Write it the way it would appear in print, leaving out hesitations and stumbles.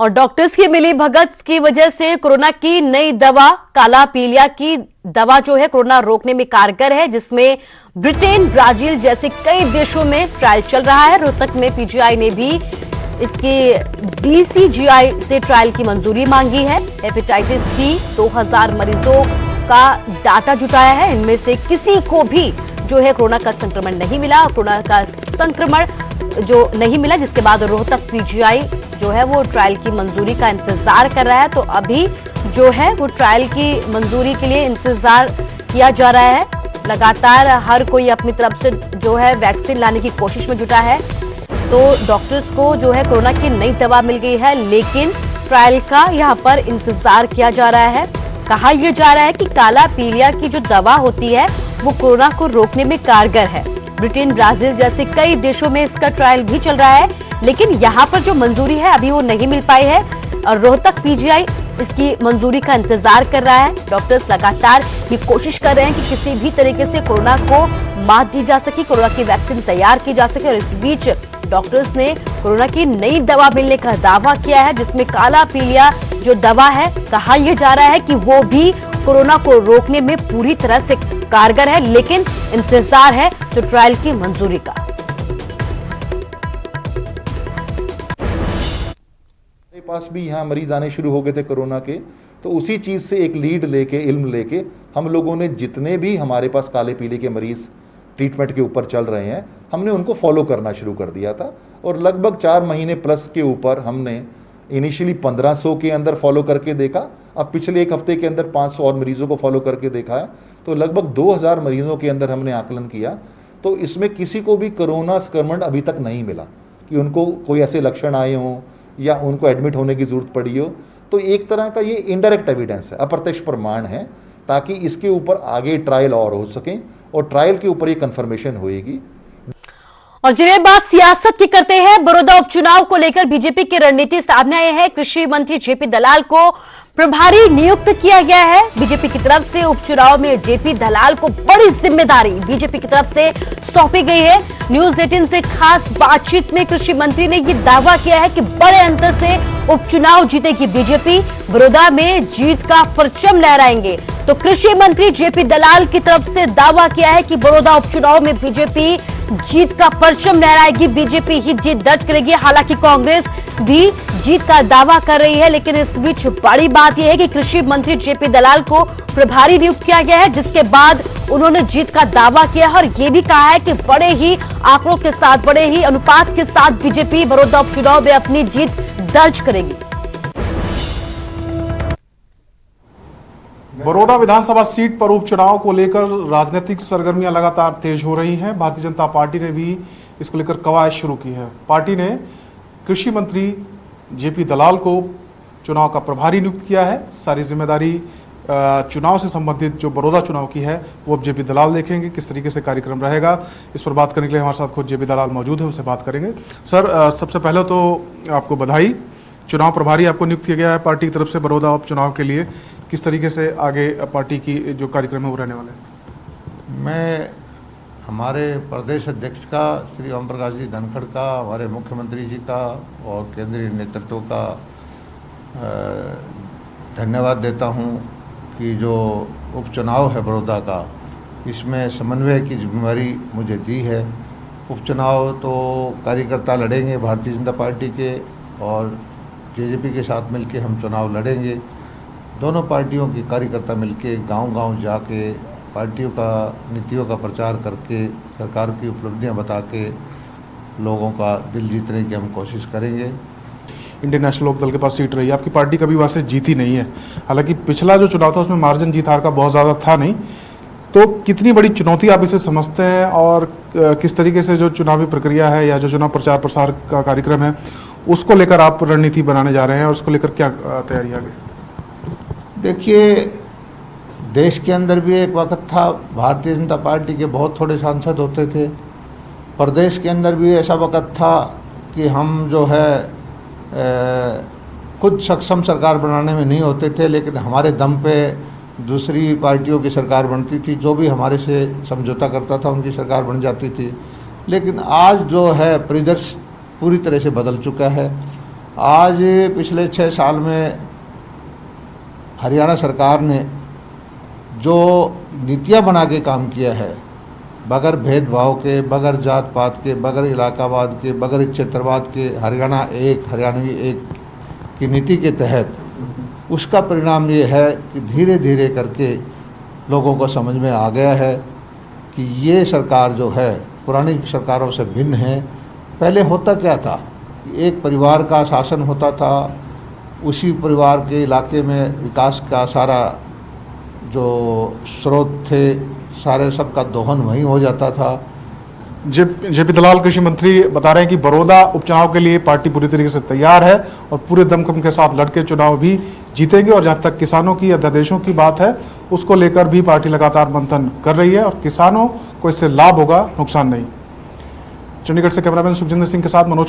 और डॉक्टर्स की मिली भगत की वजह से कोरोना की नई दवा काला पीलिया की दवा जो है कोरोना रोकने में कारगर है, जिसमें ब्रिटेन, ब्राजील जैसे कई देशों में ट्रायल चल रहा है। रोहतक में पीजीआई ने भी इसकी डीसीजीआई से ट्रायल की मंजूरी मांगी है। हेपेटाइटिस सी 2000 मरीजों का डाटा जुटाया है। इनमें से किसी को भी जो है कोरोना का संक्रमण नहीं मिला। कोरोना का संक्रमण जो नहीं मिला, जिसके बाद रोहतक पीजीआई जो है वो ट्रायल की मंजूरी का इंतजार कर रहा है। तो अभी जो है वो ट्रायल की मंजूरी के लिए इंतजार किया जा रहा है। लगातार हर कोई अपनी तरफ से जो है वैक्सीन लाने की कोशिश में जुटा है। तो डॉक्टर्स को जो है कोरोना की नई दवा मिल गई है, लेकिन ट्रायल का यहाँ पर इंतजार किया जा रहा है। कहा यह जा रहा है कि काला पीलिया की जो दवा होती है वो कोरोना को रोकने में कारगर है। ब्रिटेन, ब्राजील जैसे कई देशों में इसका ट्रायल भी चल रहा है, लेकिन यहाँ पर जो मंजूरी है अभी वो नहीं मिल पाई है और रोहतक पीजीआई इसकी मंजूरी का इंतजार कर रहा है। डॉक्टर्स लगातार ये कोशिश कर रहे हैं कि किसी भी तरीके से कोरोना को मात दी जा सके, कोरोना की वैक्सीन तैयार की जा सके। और इस बीच डॉक्टर्स ने कोरोना की नई दवा मिलने का दावा किया है, जिसमें काला पीलिया जो दवा है, कहा यह जा रहा है कि वो भी कोरोना को रोकने में पूरी तरह से कारगर है, लेकिन इंतजार है तो ट्रायल की मंजूरी का। मेरे पास भी यहाँ मरीज आने शुरू हो गए थे कोरोना के, तो उसी चीज़ से एक लीड लेके, इल्म लेके हम लोगों ने जितने भी हमारे पास काले पीले के मरीज ट्रीटमेंट के ऊपर चल रहे हैं, हमने उनको फॉलो करना शुरू कर दिया था। और लगभग 4 महीने प्लस के ऊपर हमने इनिशियली 1500 के अंदर फॉलो करके देखा। अब पिछले एक हफ्ते के अंदर 500 और मरीजों को फॉलो करके देखा है, तो लगभग 2000 मरीजों के अंदर हमने आकलन किया। तो इसमें किसी को भी कोरोना संक्रमण अभी तक नहीं मिला कि उनको कोई ऐसे लक्षण आए हों या उनको एडमिट होने की जरूरत पड़ी हो। तो एक तरह का ये इनडायरेक्ट एविडेंस है, अप्रत्यक्ष प्रमाण है, ताकि इसके ऊपर आगे ट्रायल और हो सकें और ट्रायल के ऊपर ये कंफर्मेशन होएगी। और जिन्हें बात सियासत की करते हैं, बड़ौदा उपचुनाव को लेकर बीजेपी की रणनीति सामने आई है। कृषि मंत्री जेपी दलाल को प्रभारी नियुक्त किया गया है। बीजेपी की तरफ से उपचुनाव में जेपी दलाल को बड़ी जिम्मेदारी बीजेपी की तरफ से सौंपी गई है। न्यूज 18 से खास बातचीत में कृषि मंत्री ने यह दावा किया है कि बड़े अंतर से उपचुनाव जीतेगी बीजेपी, बड़ौदा में जीत का परचम लहराएंगे। तो कृषि मंत्री जेपी दलाल की तरफ से दावा किया है कि बड़ौदा उपचुनाव में बीजेपी जीत का परचम लहराएगी, बीजेपी ही जीत दर्ज करेगी। हालांकि कांग्रेस भी जीत का दावा कर रही है, लेकिन इस बीच बड़ी बात यह है कि कृषि मंत्री जेपी दलाल को प्रभारी नियुक्त किया गया है, जिसके बाद उन्होंने जीत का दावा किया है और यह भी कहा है कि बड़े ही आंकड़ों के साथ, बड़े ही अनुपात के साथ बीजेपी बड़ौदा उपचुनाव में अपनी जीत दर्ज करेगी। बड़ौदा विधानसभा सीट पर उपचुनाव को लेकर राजनीतिक सरगर्मियां लगातार तेज हो रही हैं। भारतीय जनता पार्टी ने भी इसको लेकर कवायद शुरू की है। पार्टी ने कृषि मंत्री जेपी दलाल को चुनाव का प्रभारी नियुक्त किया है। सारी जिम्मेदारी चुनाव से संबंधित जो बड़ौदा चुनाव की है वो अब जेपी दलाल देखेंगे, किस तरीके से कार्यक्रम रहेगा। इस पर बात करने के लिए हमारे साथ खुद जेपी दलाल मौजूद है, उनसे बात करेंगे। सर, सबसे पहले तो आपको बधाई, चुनाव प्रभारी आपको नियुक्त किया गया है पार्टी की तरफ से बड़ौदा उपचुनाव के लिए। किस तरीके से आगे पार्टी की जो कार्यक्रम है वो रहने वाले हैं? मैं हमारे प्रदेश अध्यक्ष का श्री ओम प्रकाश जी धनखड़ का, हमारे मुख्यमंत्री जी का और केंद्रीय नेतृत्व का धन्यवाद देता हूं कि जो उपचुनाव है बड़ौदा का, इसमें समन्वय की जिम्मेदारी मुझे दी है। उपचुनाव तो कार्यकर्ता लड़ेंगे भारतीय जनता पार्टी के, और जेजेपी के साथ मिलके हम चुनाव लड़ेंगे। दोनों पार्टियों के कार्यकर्ता मिलके गांव-गांव जाके पार्टियों का नीतियों का प्रचार करके, सरकार की उपलब्धियां बता के लोगों का दिल जीतने की हम कोशिश करेंगे। इंडियन नेशनल लोकदल के पास सीट रही है, आपकी पार्टी कभी वहाँ से जीती नहीं है। हालांकि पिछला जो चुनाव था उसमें मार्जिन जीत हार का बहुत ज़्यादा था नहीं, तो कितनी बड़ी चुनौती आप इसे समझते हैं और किस तरीके से जो चुनावी प्रक्रिया है या जो चुनाव प्रचार प्रसार का कार्यक्रम है उसको लेकर आप रणनीति बनाने जा रहे हैं और उसको लेकर क्या तैयारी आगे? देखिए, देश के अंदर भी एक वक्त था भारतीय जनता पार्टी के बहुत थोड़े सांसद होते थे। प्रदेश के अंदर भी ऐसा वक्त था कि हम जो है खुद सक्षम सरकार बनाने में नहीं होते थे, लेकिन हमारे दम पे दूसरी पार्टियों की सरकार बनती थी। जो भी हमारे से समझौता करता था उनकी सरकार बन जाती थी। लेकिन आज जो है परिदृश्य पूरी तरह से बदल चुका है। आज पिछले 6 साल में हरियाणा सरकार ने जो नीतियां बना के काम किया है, बगैर भेदभाव के, बगैर जात पात के, बगैर इलाकावाद के, बगैर क्षेत्रवाद के, हरियाणा एक हरियाणवी एक की नीति के तहत, उसका परिणाम ये है कि धीरे धीरे करके लोगों को समझ में आ गया है कि ये सरकार जो है पुरानी सरकारों से भिन्न है। पहले होता क्या था, एक परिवार का शासन होता था, उसी परिवार के इलाके में विकास का सारा जो स्रोत थे सारे सबका दोहन वहीं हो जाता था। जेपी दलाल कृषि मंत्री बता रहे हैं कि बड़ौदा उपचुनाव के लिए पार्टी पूरी तरीके से तैयार है और पूरे दमखम के साथ लड़के चुनाव भी जीतेंगे। और जहां तक किसानों की अध्यादेशों की बात है, उसको लेकर भी पार्टी लगातार मंथन कर रही है और किसानों को इससे लाभ होगा, नुकसान नहीं। चंडीगढ़ से कैमरामैन सुखजिंदर सिंह के साथ मनोज